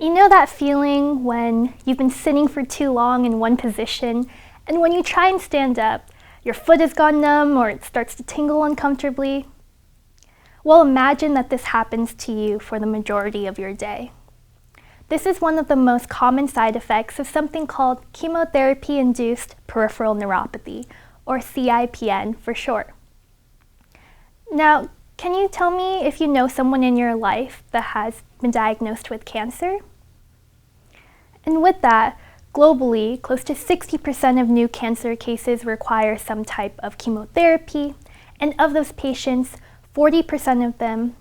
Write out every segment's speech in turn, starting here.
You know that feeling when you've been sitting for too long in one position, and when you try and stand up, your foot has gone numb or it starts to tingle uncomfortably? Well, imagine that this happens to you for the majority of your day. This is one of the most common side effects of something called chemotherapy-induced peripheral neuropathy, or CIPN for short. Now, can you tell me if you know someone in your life that has been diagnosed with cancer? And with that, globally, close to 60% of new cancer cases require some type of chemotherapy, and of those patients, 40% of them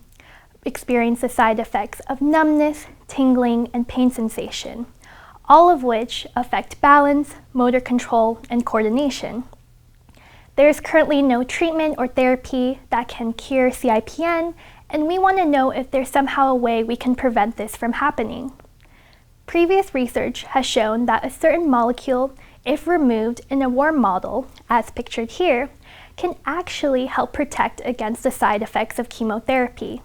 experience the side effects of numbness, tingling, and pain sensation, all of which affect balance, motor control, and coordination. There is currently no treatment or therapy that can cure CIPN, and we want to know if there's somehow a way we can prevent this from happening. Previous research has shown that a certain molecule, if removed in a worm model, as pictured here, can actually help protect against the side effects of chemotherapy.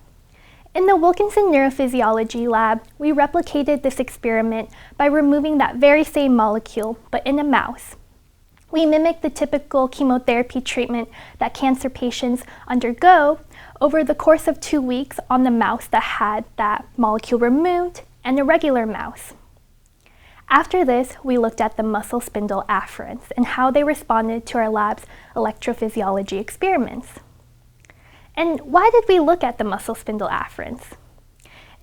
In the Wilkinson Neurophysiology lab, we replicated this experiment by removing that very same molecule, but in a mouse. We mimicked the typical chemotherapy treatment that cancer patients undergo over the course of 2 weeks on the mouse that had that molecule removed and a regular mouse. After this, we looked at the muscle spindle afferents and how they responded to our lab's electrophysiology experiments. And why did we look at the muscle spindle afferents?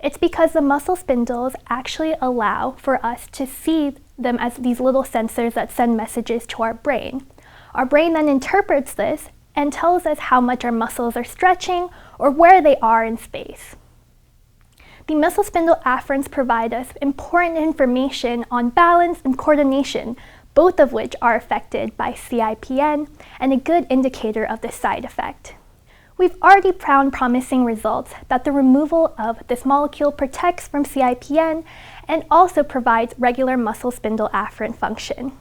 It's because the muscle spindles actually allow for us to see them as these little sensors that send messages to our brain. Our brain then interprets this and tells us how much our muscles are stretching or where they are in space. The muscle spindle afferents provide us important information on balance and coordination, both of which are affected by CIPN and a good indicator of this side effect. We've already found promising results that the removal of this molecule protects from CIPN and also provides regular muscle spindle afferent function.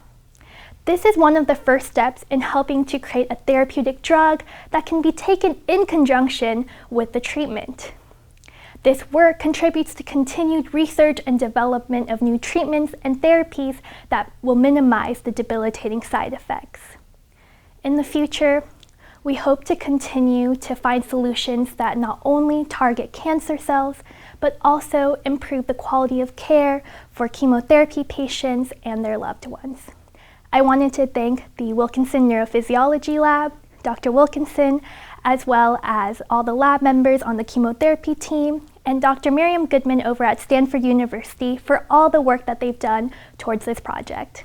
This is one of the first steps in helping to create a therapeutic drug that can be taken in conjunction with the treatment. This work contributes to continued research and development of new treatments and therapies that will minimize the debilitating side effects. In the future, we hope to continue to find solutions that not only target cancer cells, but also improve the quality of care for chemotherapy patients and their loved ones. I wanted to thank the Wilkinson Neurophysiology Lab, Dr. Wilkinson, as well as all the lab members on the chemotherapy team, and Dr. Miriam Goodman over at Stanford University for all the work that they've done towards this project.